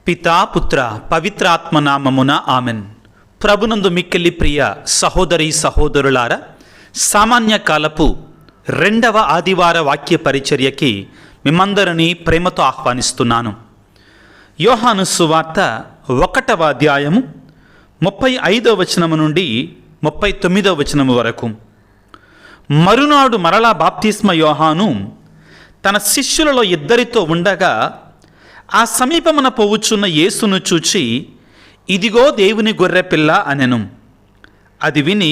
పితా పుత్ర పవిత్రాత్మ నామమున ఆమెన్. ప్రభునందు మిక్కిలి ప్రియ సహోదరి సహోదరులారా, సామాన్య కాలపు 2వ ఆదివార వాక్య పరిచర్యకి మిమ్మందరినీ ప్రేమతో ఆహ్వానిస్తున్నాను. యోహాను సువార్త 1వ అధ్యాయము 35వ వచనము నుండి 39వ వచనము వరకు. మరునాడు మరలా బాప్తిస్మ యోహాను తన శిష్యులలో 2 ఉండగా ఆ సమీపమున పోవుచున్న యేసును చూచి, ఇదిగో దేవుని గొర్రెపిల్ల అనెను. అది విని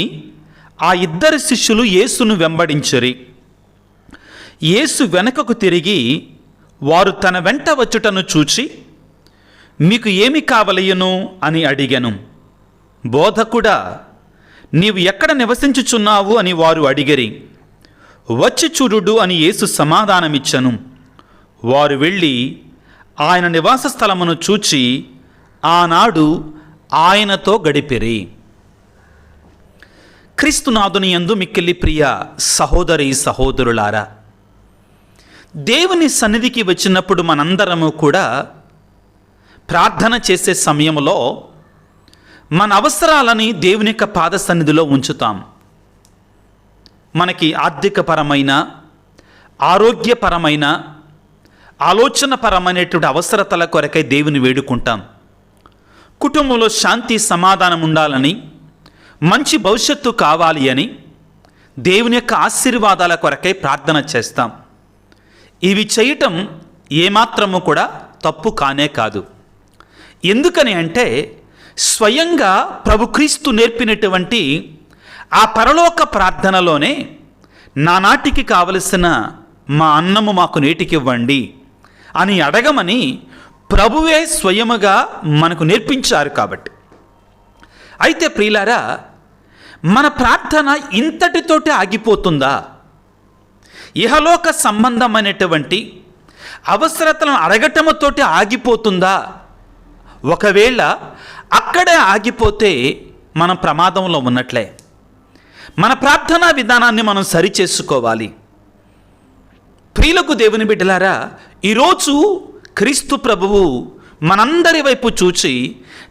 ఆ 2 శిష్యులు యేసును వెంబడించిరి. యేసు వెనకకు తిరిగి వారు తన వెంట వచ్చుటను చూచి, మీకు ఏమి కావలయును అని అడిగెను. బోధకుడా, నీవు ఎక్కడ నివసించుచున్నావు అని వారు అడిగిరి. వచ్చి చూడుడు అని యేసు సమాధానమిచ్చెను. వారు వెళ్ళి ఆయన నివాస స్థలమును చూచి ఆనాడు ఆయనతో గడిపిరి. క్రీస్తునాథుని యందు మిక్కిలి ప్రియ సహోదరి సహోదరులారా, దేవుని సన్నిధికి వచ్చినప్పుడు మనందరము కూడా ప్రార్థన చేసే సమయంలో మన అవసరాలని దేవుని యొక్క పాద సన్నిధిలో ఉంచుతాం. మనకి ఆర్థికపరమైన, ఆరోగ్యపరమైన, ఆలోచనపరమైనటువంటి అవసరతల కొరకై దేవుని వేడుకుంటాం. కుటుంబంలో శాంతి సమాధానం ఉండాలని, మంచి భవిష్యత్తు కావాలి అని దేవుని యొక్క ఆశీర్వాదాల కొరకై ప్రార్థన చేస్తాం. ఇవి చేయటం ఏమాత్రము కూడా తప్పు కానే కాదు. ఎందుకని అంటే స్వయంగా ప్రభు క్రీస్తు నేర్పినటువంటి ఆ పరలోక ప్రార్థనలోనే నానాటికి కావలసిన మా అన్నము మాకు నేటికివ్వండి అని అడగమని ప్రభువే స్వయముగా మనకు నేర్పించారు. కాబట్టి అయితే ప్రియులారా, మన ప్రార్థన ఇంతటితోటి ఆగిపోతుందా? ఇహలోక సంబంధమైనటువంటి అవసరతలను అడగటముతోటి ఆగిపోతుందా? ఒకవేళ అక్కడే ఆగిపోతే మనం ప్రమాదంలో ఉన్నట్లే. మన ప్రార్థనా విధానాన్ని మనం సరిచేసుకోవాలి. ప్రియులకు దేవుని బిడ్డలారా, ఈరోజు క్రీస్తు ప్రభువు మనందరి వైపు చూచి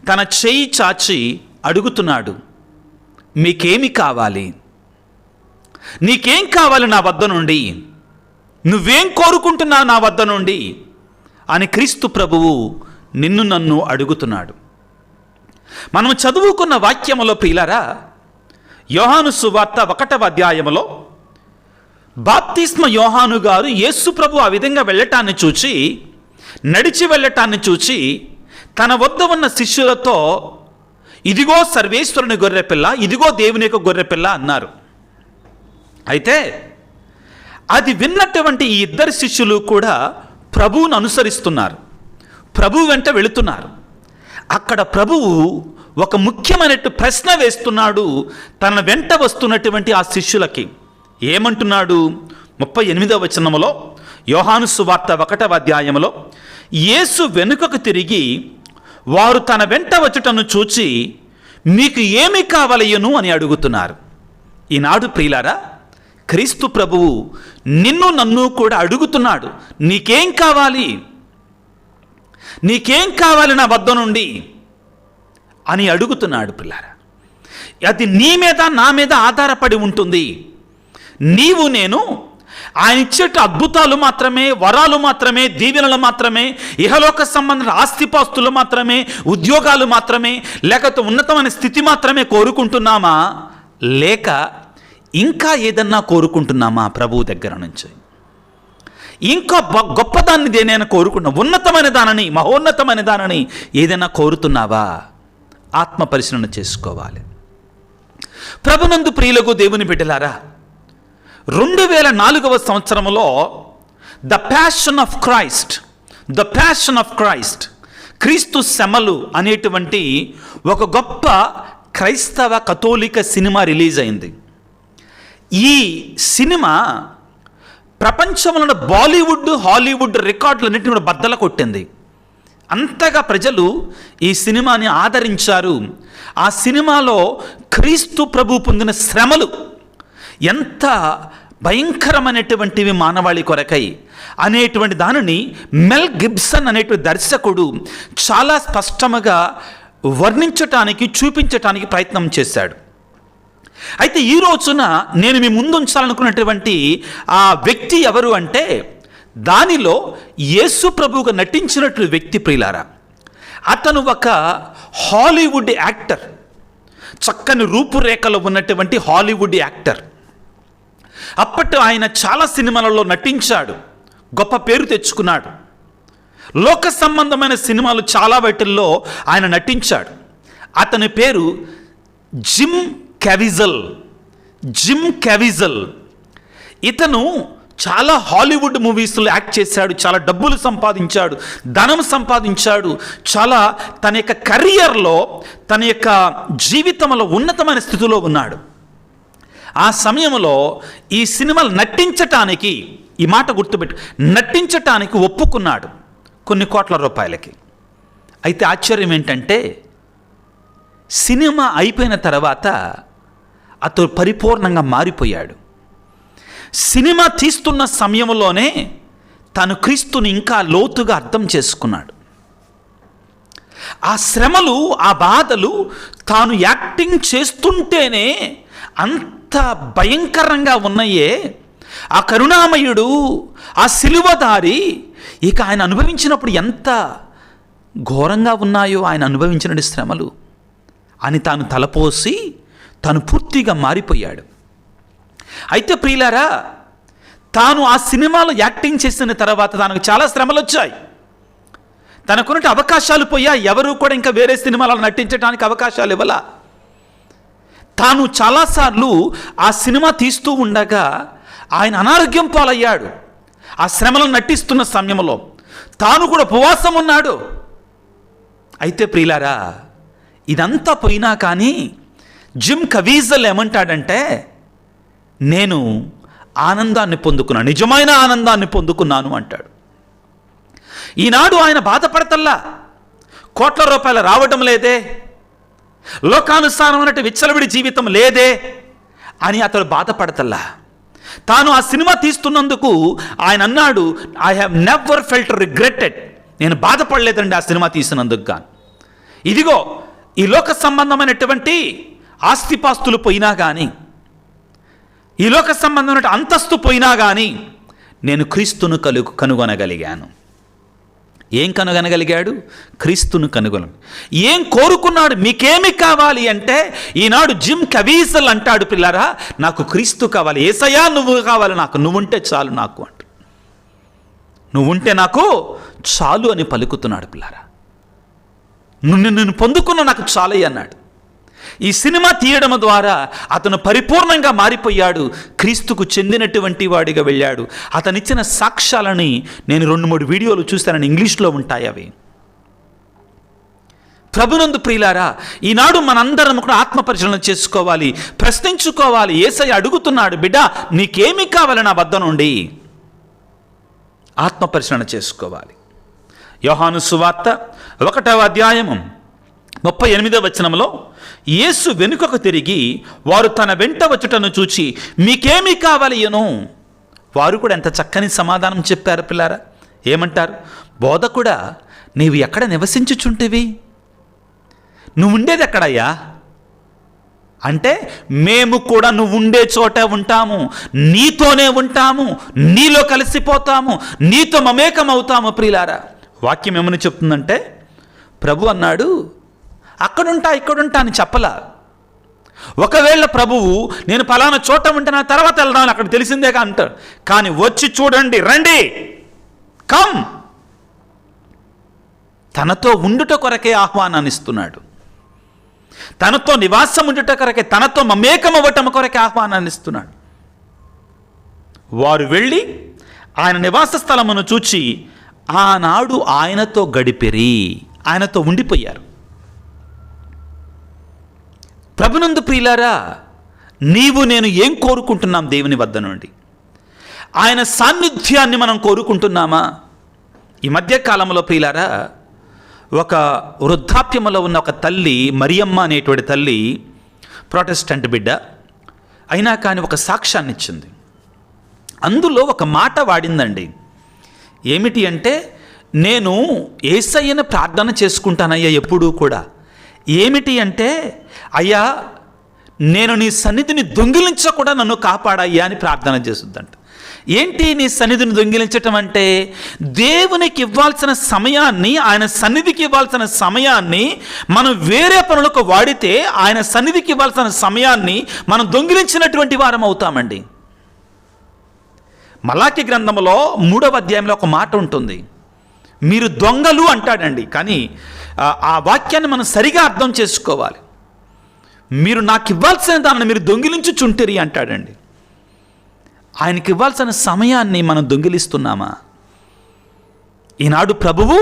తన చేయి చాచి అడుగుతున్నాడు, మీకేమి కావాలి? నీకేం కావాలి నా వద్ద నుండి? నువ్వేం కోరుకుంటున్నావు నా వద్ద నుండి అని క్రీస్తు ప్రభువు నిన్ను నన్ను అడుగుతున్నాడు. మనం చదువుకున్న వాక్యములో ప్రియులారా, యోహాను సువార్త 1వ అధ్యాయములో బాప్తిస్మ యోహాను గారు యేసు ప్రభు ఆ విధంగా వెళ్ళటాన్ని చూచి, నడిచి వెళ్ళటాన్ని చూచి తన వద్ద ఉన్న శిష్యులతో, ఇదిగో సర్వేశ్వరుని గొర్రెపిల్ల, ఇదిగో దేవుని యొక్క గొర్రెపిల్ల అన్నారు. అయితే అది విన్నటువంటి ఈ 2 శిష్యులు కూడా ప్రభువును అనుసరిస్తున్నారు, ప్రభు వెంట వెళుతున్నారు. అక్కడ ప్రభువు ఒక ముఖ్యమైన ప్రశ్న వేస్తున్నాడు తన వెంట వస్తున్నటువంటి ఆ శిష్యులకి. ఏమంటున్నాడు? 38వ వచనములో, యోహాను సువార్త 1వ అధ్యాయములో, యేసు వెనుకకు తిరిగి వారు తన వెంట వచ్చుటను చూచి, మీకు ఏమి కావలయును అని అడుగుతున్నారు. ఈనాడు ప్రియులారా, క్రీస్తు ప్రభువు నిన్ను నన్ను కూడా అడుగుతున్నాడు, నీకేం కావాలి? నీకేం కావాలి నా వద్ద నుండి అని అడుగుతున్నాడు. ప్రియులారా, అది నీ మీద నా మీద ఆధారపడి ఉంటుంది. నీవు నేను ఆయన ఇచ్చేట అద్భుతాలు మాత్రమే, వరాలు మాత్రమే, దీవెనలు మాత్రమే, ఇహలోక సంబంధ ఆస్తిపాస్తులు మాత్రమే, ఉద్యోగాలు మాత్రమే, లేకపోతే ఉన్నతమైన స్థితి మాత్రమే కోరుకుంటున్నామా, లేక ఇంకా ఏదన్నా కోరుకుంటున్నామా ప్రభువు దగ్గర నుంచి? ఇంకా గొప్పదాన్ని దేనైనా కోరుకున్నా, ఉన్నతమైన దానిని, మహోన్నతమైన దానిని ఏదైనా కోరుతున్నావా? ఆత్మ పరిశీలన చేసుకోవాలి. ప్రభునందు ప్రియులకు దేవుని బిడ్డలారా, 2004వ సంవత్సరంలో ద ప్యాషన్ ఆఫ్ క్రైస్ట్, క్రీస్తు శ్రమలు అనేటువంటి ఒక గొప్ప క్రైస్తవ కథోలిక సినిమా రిలీజ్ అయింది. ఈ సినిమా ప్రపంచంలో బాలీవుడ్, హాలీవుడ్ రికార్డులన్నింటినీ కూడా బద్దలు కొట్టింది. అంతగా ప్రజలు ఈ సినిమాని ఆదరించారు. ఆ సినిమాలో క్రీస్తు ప్రభు పొందిన శ్రమలు ఎంత భయంకరమైనటువంటివి మానవాళి కొరకై అనేటువంటి దానిని మెల్ గిబ్సన్ అనేటువంటి దర్శకుడు చాలా స్పష్టంగా వర్ణించటానికి, చూపించటానికి ప్రయత్నం చేశాడు. అయితే ఈ రోజున నేను మీ ముందు ఉంచాలనుకున్నటువంటి ఆ వ్యక్తి ఎవరు అంటే, దానిలో యేసు ప్రభువుగా నటించినటువంటి వ్యక్తి ప్రియులారా. అతను ఒక హాలీవుడ్ యాక్టర్, చక్కని రూపురేఖలో ఉన్నటువంటి హాలీవుడ్ యాక్టర్. అప్పటి ఆయన చాలా సినిమాలలో నటించాడు, గొప్ప పేరు తెచ్చుకున్నాడు. లోక సంబంధమైన సినిమాలు చాలా వాటిల్లో ఆయన నటించాడు. అతని పేరు జిమ్ క్యావిజల్. ఇతను చాలా హాలీవుడ్ మూవీస్లో యాక్ట్ చేశాడు, చాలా డబ్బులు సంపాదించాడు, ధనం సంపాదించాడు, చాలా తన యొక్క కెరియర్లో, తన యొక్క జీవితంలో ఉన్నతమైన స్థితిలో ఉన్నాడు. ఆ సమయంలో ఈ సినిమాలు నటించటానికి, ఈ మాట గుర్తుపెట్టు, నటించటానికి ఒప్పుకున్నాడు కొన్ని కోట్ల రూపాయలకి. అయితే ఆశ్చర్యం ఏంటంటే, సినిమా అయిపోయిన తర్వాత అతను పరిపూర్ణంగా మారిపోయాడు. సినిమా తీస్తున్న సమయంలోనే తను క్రీస్తుని ఇంకా లోతుగా అర్థం చేసుకున్నాడు. ఆ శ్రమలు, ఆ బాధలు తాను యాక్టింగ్ చేస్తుంటేనే అంత భయంకరంగా ఉన్నాయే. ఆ కరుణామయుడు, ఆ సిలువదారి, ఇక ఆయన అనుభవించినప్పుడు ఎంత ఘోరంగా ఉన్నాయో ఆయన అనుభవించిన శ్రమలు అని తాను తలపోసి తాను పూర్తిగా మారిపోయాడు. అయితే ప్రియులారా, తాను ఆ సినిమాలో యాక్టింగ్ చేసిన తర్వాత తనకు చాలా శ్రమలు వచ్చాయి, తనకున్నట్టు అవకాశాలు పోయాయి. ఎవరు కూడా ఇంకా వేరే సినిమాలలో నటించడానికి అవకాశాలు ఇవ్వాల. తాను చాలాసార్లు ఆ సినిమా తీస్తూ ఉండగా ఆయన అనారోగ్యం పాలయ్యాడు. ఆ శ్రమలను నటిస్తున్న సమయంలో తాను కూడా ఉపవాసం ఉన్నాడు. అయితే ప్రియులారా, ఇదంతా పోయినా కానీ జిమ్ క్యావిజల్ ఏమంటాడంటే, నేను ఆనందాన్ని పొందుకున్నాను, నిజమైన ఆనందాన్ని పొందుకున్నాను అంటాడు. ఈనాడు ఆయన బాధపడతల్లా, కోట్ల రూపాయలు రావడం లేదే, లోకానుసారమైనట్టు విచ్చలవిడి జీవితం లేదే అని అతడు బాధపడతల్లా. తాను ఆ సినిమా తీస్తున్నందుకు ఆయన అన్నాడు, I have never felt regretted, నేను బాధపడలేదండి ఆ సినిమా తీసినందుకు. కానీ ఇదిగో ఈ లోక సంబంధమైనటువంటి ఆస్తిపాస్తులు పోయినా కానీ, ఈ లోక సంబంధమైన అంతస్తు పోయినా కానీ నేను క్రీస్తును కనుగొనగలిగాను. ఏం కనుగొనగలిగాడు? క్రీస్తును ఏం కోరుకున్నాడు? మీకేమి కావాలి అంటే, ఈనాడు జిమ్ క్యావిజల్ అంటాడు, పిల్లారా నాకు క్రీస్తు కావాలి, యేసయ్యా నువ్వు కావాలి నాకు, నువ్వుంటే చాలు నాకు అంట, నువ్వుంటే నాకు చాలు అని పలుకుతున్నాడు. పిల్లారా, నేను పొందుకున్న నాకు చాలయ్య అన్నాడు. ఈ సినిమా తీయడం ద్వారా అతను పరిపూర్ణంగా మారిపోయాడు, క్రీస్తుకు చెందినటువంటి వాడిగా వెళ్ళాడు. అతనిచ్చిన సాక్ష్యాలని నేను 2-3 వీడియోలు చూస్తానని, ఇంగ్లీష్లో ఉంటాయి అవి. ప్రభునందు ప్రియులారా, ఈనాడు మనందరం కూడా ఆత్మపరిశీలన చేసుకోవాలి, ప్రశ్నించుకోవాలి. యేసయ్య అడుగుతున్నాడు, బిడ్డ నీకేమి కావాలి నా వద్ద నుండి? ఆత్మపరిశీలన చేసుకోవాలి. యోహాను సువార్త 1వ అధ్యాయము 38వ వచనంలో, యేసు వెనుకకు తిరిగి వారు తన వెంట వచ్చుటను చూచి మీకేమి కావాలియను? వారు కూడా ఎంత చక్కని సమాధానం చెప్పారు పిల్లారా. ఏమంటారు? బోధకుడా, నీవు ఎక్కడ నివసించుచుంటివి? నువ్వు ఉండేది ఎక్కడయ్యా అంటే, మేము కూడా నువ్వు ఉండే చోట ఉంటాము, నీతోనే ఉంటాము, నీలో కలిసిపోతాము, నీతో మమేకం అవుతాము. ప్రియులారా, వాక్యం ఏమని చెప్తుందంటే, ప్రభు అన్నాడు అక్కడుంటా ఇక్కడుంటా అని చెప్పలా. ఒకవేళ ప్రభువు నేను పలానా చోట ఉంటే నా తర్వాత వెళ్దామని అక్కడ తెలిసిందేగా అంటాడు. కానీ వచ్చి చూడండి, రండి, కమ్, తనతో ఉండుట కొరకే ఆహ్వానాన్ని ఇస్తున్నాడు. తనతో నివాసం ఉండుట కొరకే, తనతో మమేకమవ్వటం కొరకే ఆహ్వానాన్ని ఇస్తున్నాడు. వారు వెళ్ళి ఆయన నివాస స్థలమును చూచి ఆనాడు ఆయనతో గడిపిరి, ఆయనతో ఉండిపోయారు. ప్రభునందు ప్రియులారా, నీవు నేను ఏం కోరుకుంటున్నాం దేవుని వద్ద నుండి? ఆయన సాన్నిధ్యాన్ని మనం కోరుకుంటున్నామా? ఈ మధ్యకాలంలో ప్రియులారా, ఒక వృద్ధాప్యములో ఉన్న ఒక తల్లి, మరియమ్మ అనేటువంటి తల్లి, ప్రొటెస్టెంట్ బిడ్డ అయినా కానీ ఒక సాక్ష్యాన్ని ఇచ్చింది. అందులో ఒక మాట వాడిందండి. ఏమిటి అంటే, నేను యేసయ్యను ప్రార్థన చేసుకుంటానయ్యా ఎప్పుడూ కూడా. ఏమిటి అంటే, అయ్యా నేను నీ సన్నిధిని దొంగిలించకుండా నన్ను కాపాడయ్యా అని ప్రార్థన చేస్తుందంట. ఏంటి నీ సన్నిధిని దొంగిలించటం అంటే, దేవునికి ఇవ్వాల్సిన సమయాన్ని, ఆయన సన్నిధికి ఇవ్వాల్సిన సమయాన్ని మనం వేరే పనులకు వాడితే ఆయన సన్నిధికి ఇవ్వాల్సిన సమయాన్ని మనం దొంగిలించినటువంటి వారం అవుతామండి. మలాకి గ్రంథంలో 3వ అధ్యాయంలో ఒక మాట ఉంటుంది, మీరు దొంగలు అంటాడండి. కానీ ఆ వాక్యాన్ని మనం సరిగా అర్థం చేసుకోవాలి. మీరు నాకు ఇవ్వాల్సిన దాన్ని మీరు దొంగిలించుచుంటిరి అంటాడండి. ఆయనకి ఇవ్వాల్సిన సమయాన్ని మనం దొంగిలిస్తున్నామా? ఈనాడు ప్రభువు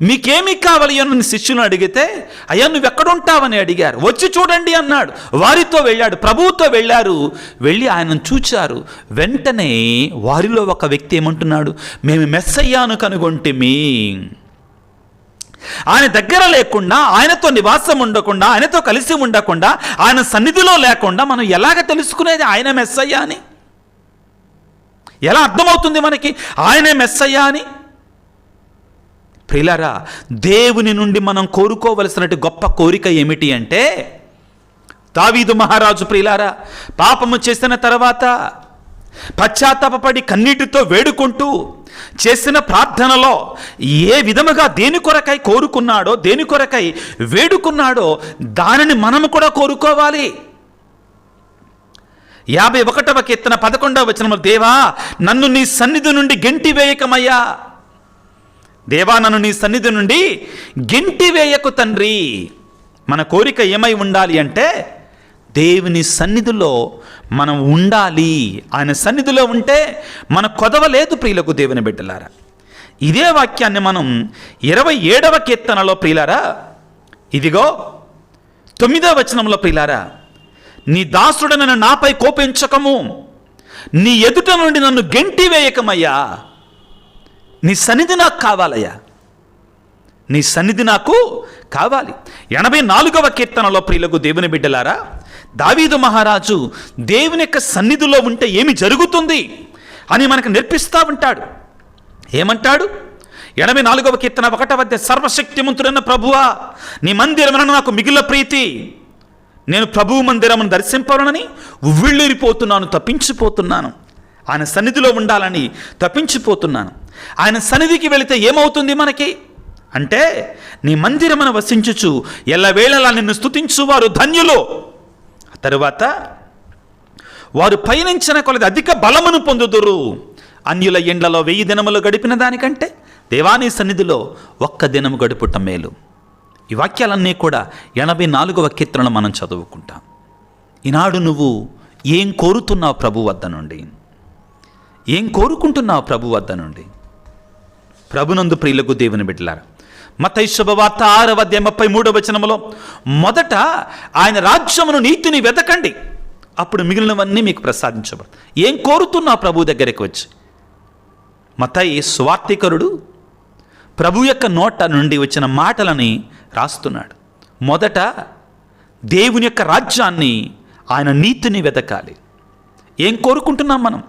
మీకేమి కావాలి అని శిష్యులను అడిగితే, అయ్యా నువ్వు ఎక్కడుంటావని అడిగారు. వచ్చి చూడండి అన్నాడు. వారితో వెళ్ళాడు, ప్రభువుతో వెళ్ళారు. వెళ్ళి ఆయనను చూచారు. వెంటనే వారిలో ఒక వ్యక్తి ఏమంటున్నాడు, మేము మెస్సయ్యాను కనుగొంటిమి. ఆయన దగ్గర లేకుండా, ఆయనతో నివాసం ఉండకుండా, ఆయనతో కలిసి ఉండకుండా, ఆయన సన్నిధిలో లేకుండా మనం ఎలాగ తెలుసుకునేది ఆయన మెస్సయ్యా అని? ఎలా అర్థమవుతుంది మనకి ఆయనే మెస్సయ్యా అని? ప్రియులారా, దేవుని నుండి మనం కోరుకోవలసినటువంటి గొప్ప కోరిక ఏమిటి అంటే, దావీదు మహారాజు ప్రియులారా పాపము చేసిన తర్వాత పశ్చాత్తాపపడి కన్నీటితో వేడుకుంటూ చేసిన ప్రార్థనలో ఏ విధముగా దేని కొరకై కోరుకున్నాడో, దేని కొరకై వేడుకున్నాడో దానిని మనము కూడా కోరుకోవాలి. 51వ కీర్తన 11వ వచనము, దేవా నన్ను నీ సన్నిధి నుండి గెంటి వేయకమయ్యా. దేవా నన్ను నీ సన్నిధి నుండి గెంటి వేయకు తండ్రి. మన కోరిక ఏమై ఉండాలి అంటే, దేవుని సన్నిధిలో మనం ఉండాలి. ఆయన సన్నిధిలో ఉంటే మన కొదవలేదు ప్రియులకు దేవుని బిడ్డలారా. ఇదే వాక్యాన్ని మనం 27వ కీర్తనలో ప్రియులారా, ఇదిగో 9వ వచనంలో ప్రియులారా, నీ దాసుడనైన నాపై కోపించకము, నీ ఎదుట నుండి నన్ను గెంటి వేయకమయ్యా. నీ సన్నిధి నాకు కావాలయ్యా, నీ సన్నిధి నాకు కావాలి. 84వ కీర్తనలో ప్రియులకు దేవుని బిడ్డలారా, దావీదు మహారాజు దేవుని యొక్క సన్నిధిలో ఉంటే ఏమి జరుగుతుంది అని మనకు నేర్పిస్తూ ఉంటాడు. ఏమంటాడు? 84వ కీర్తన 1వ అధ్యాయం, సర్వశక్తిమంతుడైన ప్రభువా నీ మందిరమున నాకు మిగిలిన ప్రీతి, నేను ప్రభువు మందిరమును దర్శింపవలనని ఉవ్విళ్ళూరిపోతున్నాను, తప్పించిపోతున్నాను. ఆయన సన్నిధిలో ఉండాలని తప్పించిపోతున్నాను. ఆయన సన్నిధికి వెళితే ఏమవుతుంది మనకి అంటే, నీ మందిరమున వసించుచు ఎల్లవేళలా నిన్ను స్తుతించువారు ధన్యులు. తరువాత వారు పయనించిన కొలది అధిక బలమును పొందుదురు. అన్యుల ఎండ్లలో 1000 దినములు గడిపిన దానికంటే దేవాని సన్నిధిలో 1 దినము గడుపుట మేలు. ఈ వాక్యాలన్నీ కూడా 84వ కీర్తనలో మనం చదువుకుంటాం. ఈనాడు నువ్వు ఏం కోరుతున్నావు ప్రభు వద్ద నుండి? ఏం కోరుకుంటున్నావు ప్రభు వద్ద నుండి? ప్రభునందు ప్రియులకు దేవుని బిడ్డలారా, మత్తయి శుభవార్త 6వ అధ్యాయం 33వ వచనములో, మొదట ఆయన రాజ్యమును నీతిని వెతకండి, అప్పుడు మిగిలినవన్నీ మీకు ప్రసాదించబడతాయి. ఏం కోరుతున్నావు ప్రభు దగ్గరికి వచ్చి? మత్తయి సువార్తికరుడు ప్రభు యొక్క నోట నుండి వచ్చిన మాటలని రాస్తున్నాడు. మొదట దేవుని యొక్క రాజ్యాన్ని, ఆయన నీతిని వెతకాలి. ఏం కోరుకుంటున్నాం మనం?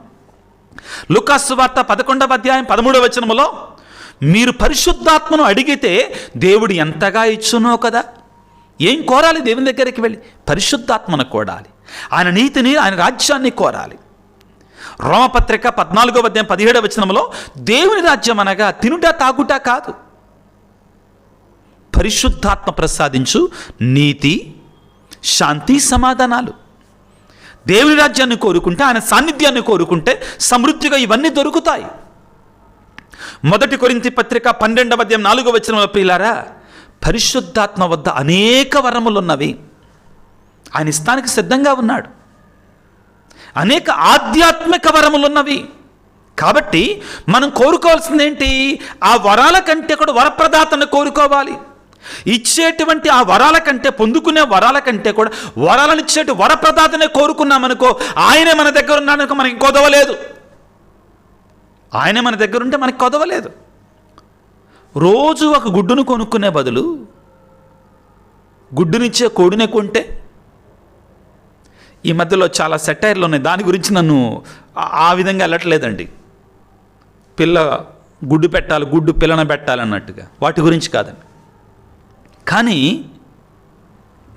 లూకాసు వార్త 11వ అధ్యాయం 13వ వచనములో, మీరు పరిశుద్ధాత్మను అడిగితే దేవుడు ఎంతగా ఇచ్చునో కదా. ఏం కోరాలి దేవుని దగ్గరికి వెళ్ళి? పరిశుద్ధాత్మను కోరాలి, ఆయన నీతిని, ఆయన రాజ్యాన్ని కోరాలి. రోమపత్రిక 14వ అధ్యాయం 17వ వచనములో, దేవుని రాజ్యం అనగా తినుట తాగుట కాదు, పరిశుద్ధాత్మ ప్రసాదించు నీతి, శాంతి, సమాధానాలు. దేవుని రాజ్యాన్ని కోరుకుంటే, ఆయన సాన్నిధ్యాన్ని కోరుకుంటే సమృద్ధిగా ఇవన్నీ దొరుకుతాయి. 1 కొరింథీ పత్రిక 12వ అధ్యాయం 4వ వచనంలో ప్రియులారా, పరిశుద్ధాత్మ వద్ద అనేక వరములు ఉన్నవి, ఆయన ఇస్తానికి సిద్ధంగా ఉన్నాడు. అనేక ఆధ్యాత్మిక వరములు ఉన్నవి. కాబట్టి మనం కోరుకోవాల్సింది ఏంటి? ఆ వరాల కంటే కూడా వరప్రదాతను కోరుకోవాలి. ఇచ్చేటువంటి ఆ వరాల కంటే, పొందుకునే వరాల కంటే కూడా వరాలను ఇచ్చేటి వరప్రదాతనే కోరుకున్నామనుకో, ఆయనే మన దగ్గర ఉన్నాడనుకో, మనకి కొదవలేదు. ఆయన మన దగ్గర ఉంటే మనకి కొదవలేదు. రోజు ఒక గుడ్డును కొనుక్కునే బదులు గుడ్డునిచ్చే కోడినే కొంటే ఈ మధ్యలో చాలా సెటైర్లు ఉన్నాయి, దాని గురించి నన్ను ఆ విధంగా వెళ్ళట్లేదండి. పిల్ల గుడ్డు పెట్టాలి, గుడ్డు పిల్లన పెట్టాలి అన్నట్టుగా, వాటి గురించి కాదండి. కానీ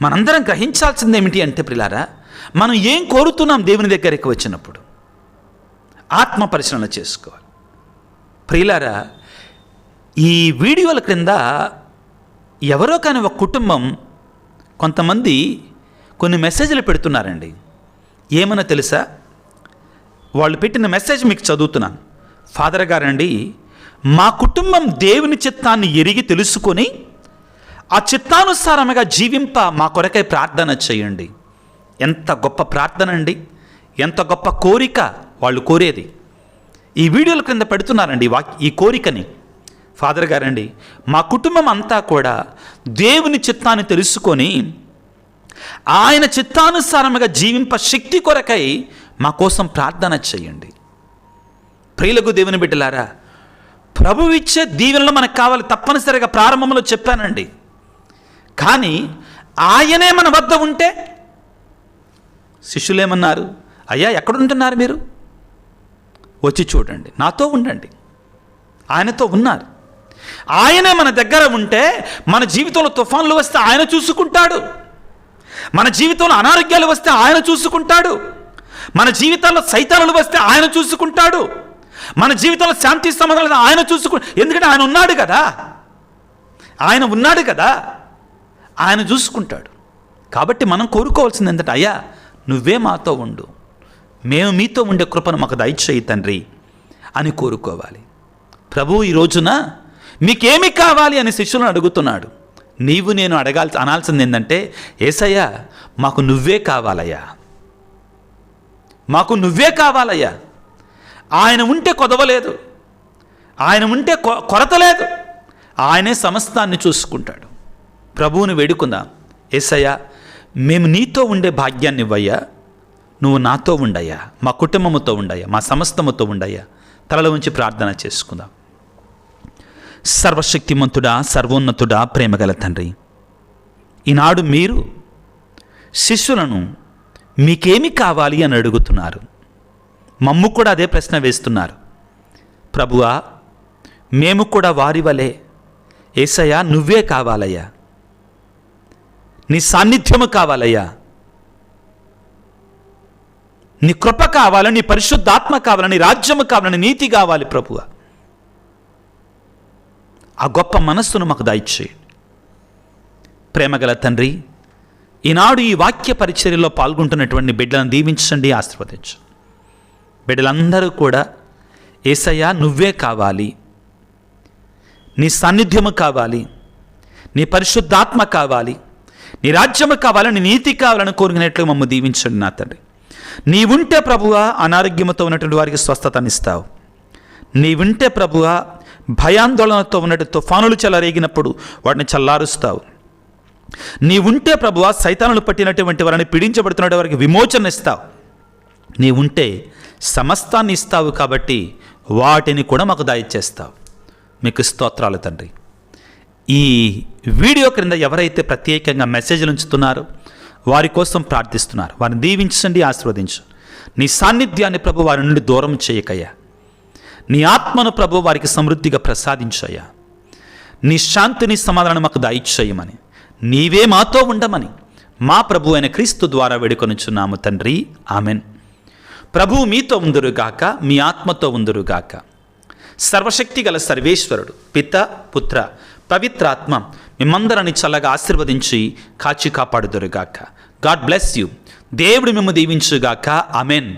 మనందరం గ్రహించాల్సింది ఏమిటి అంటే ప్రియులారా, మనం ఏం కోరుతున్నాం దేవుని దగ్గరికి వచ్చినప్పుడు ఆత్మ పరిశీలన చేసుకోవాలి. ప్రియులారా, ఈ వీడియోల క్రింద ఎవరో కానీ ఒక కుటుంబం కొంతమంది కొన్ని మెసేజ్లు పెడుతున్నారండి. ఏమన్నా తెలుసా? వాళ్ళు పెట్టిన మెసేజ్ మీకు చదువుతున్నాను. ఫాదర్ గారండి, మా కుటుంబం దేవుని చిత్తాన్ని ఎరిగి తెలుసుకొని ఆ చిత్తానుసారముగా జీవింప మా కొరకై ప్రార్థన చేయండి. ఎంత గొప్ప ప్రార్థన అండి, ఎంత గొప్ప కోరిక వాళ్ళు కోరేది. ఈ వీడియోల క్రింద పెడుతున్నారండి ఈ కోరికని. ఫాదర్ గారండి, మా కుటుంబం అంతా కూడా దేవుని చిత్తాన్ని తెలుసుకొని ఆయన చిత్తానుసారముగా జీవింప శక్తి కొరకై మా కోసం ప్రార్థన చేయండి. ప్రియులకు దేవుని బిడ్డలారా, ప్రభువు ఇచ్చే దీవెనలు మనకు కావాలి, తప్పనిసరిగా ప్రారంభంలో చెప్పానండి. కానీ ఆయనే మన వద్ద ఉంటే, శిష్యులేమన్నారు? అయ్యా ఎక్కడుంటున్నారు మీరు? వచ్చి చూడండి, నాతో ఉండండి. ఆయనతో ఉన్నారు. ఆయనే మన దగ్గర ఉంటే మన జీవితంలో తుఫాన్లు వస్తే ఆయన చూసుకుంటాడు, మన జీవితంలో అనారోగ్యాలు వస్తే ఆయన చూసుకుంటాడు, మన జీవితాల్లో సైతానులు వస్తే ఆయన చూసుకుంటాడు, మన జీవితంలో శాంతి సమాధానాలు ఆయన ఎందుకంటే ఆయన ఉన్నాడు కదా, ఆయన ఉన్నాడు కదా, ఆయన చూసుకుంటాడు. కాబట్టి మనం కోరుకోవాల్సింది ఏంటంటే, అయ్యా నువ్వే మాతో ఉండు, మేము మీతో ఉండే కృపను మాకు దయచేయి తండ్రి అని కోరుకోవాలి. ప్రభువు ఈ రోజున మీకేమి కావాలి అని శిష్యులను అడుగుతున్నాడు. నీవు నేను అనాల్సింది ఏంటంటే, యేసయ్యా మాకు నువ్వే కావాలయ్యా, మాకు నువ్వే కావాలయ్యా. ఆయన ఉంటే కొదవలేదు, ఆయన ఉంటే కొరత లేదు, ఆయనే సమస్తాన్ని చూసుకుంటాడు. ప్రభువుని వేడుకుందాం. యేసయ్యా మేము నీతో ఉండే భాగ్యాన్ని ఇవ్వయ్యా, నువ్వు నాతో ఉండయ్యా, మా కుటుంబముతో ఉండయ్యా, మా సమస్తముతో ఉండయ్యా. తలలో ఉంచి ప్రార్థన చేసుకుందాం. సర్వశక్తిమంతుడా, సర్వోన్నతుడా, ప్రేమగల తండ్రి, ఈనాడు మీరు శిష్యులను మీకేమి కావాలి అని అడుగుతున్నారు. మమ్ము కూడా అదే ప్రశ్న వేస్తున్నారు. ప్రభువా, మేము కూడా వారి వలె యేసయ్యా నువ్వే కావాలయ్యా, నీ సాన్నిధ్యము కావాలయ్యా, నీ కృప కావాలి, నీ పరిశుద్ధాత్మ కావాలి, నీ రాజ్యము కావాలి, నీ నీతి కావాలి. ప్రభువా, ఆ గొప్ప మనస్సును మాకు దయచేయండి. ప్రేమగల తండ్రి, ఈనాడు ఈ వాక్య పరిచర్యలో పాల్గొంటున్నటువంటి బిడ్డలను దీవించండి, ఆశీర్వదించండి. బిడ్డలందరూ కూడా యేసయ్యా నువ్వే కావాలి, నీ సాన్నిధ్యము కావాలి, నీ పరిశుద్ధాత్మ కావాలి, నీ రాజ్యము కావాలి, నీ నీతి కావాలని కోరుకునేట్లు మమ్మల్ని దీవించండి నా తండ్రి. నీవుంటే ప్రభువా అనారోగ్యంతో ఉన్నటువంటి వారికి స్వస్థతనిస్తావు. నీవుంటే ప్రభువా భయాందోళనతో ఉన్నట్టు తుఫానులు చెలరేగినప్పుడు వాటిని చల్లారుస్తావు. నీవుంటే ప్రభువా సైతానులు పట్టినటువంటి వారిని పీడించబడుతున్న వారికి విమోచన ఇస్తావు. నీవుంటే సమస్తాన్ని ఇస్తావు, కాబట్టి వాటిని కూడా మాకు దయచేస్తావు. మీకు స్తోత్రాలు తండ్రి. ఈ వీడియో క్రింద ఎవరైతే ప్రత్యేకంగా మెసేజ్లు ఉంచుతున్నారో వారి కోసం ప్రార్థిస్తున్నారు, వారిని దీవించండి, ఆశీర్వదించు. నీ సాన్నిధ్యాన్ని ప్రభు వారి నుండి దూరం చేయకయ్యా, నీ ఆత్మను ప్రభు వారికి సమృద్ధిగా ప్రసాదించయ్యా, నీ శాంతిని సమాధానం మాకు దయచేయమని, నీవే మాతో ఉండమని మా ప్రభు అయిన క్రీస్తు ద్వారా వేడుకొనుచున్నాము తండ్రి. ఆమెన్. ప్రభువు మీతో ఉందురుగాక, మీ ఆత్మతో ఉందురుగాక. సర్వశక్తి గల సర్వేశ్వరుడు పిత, పుత్ర, పవిత్రాత్మ మిమ్మందరిని చల్లగా ఆశీర్వదించి కాచి కాపాడుదురుగాక. God bless you. దేవుడు మిమ్ము దీవించుగాక. ఆమెన్.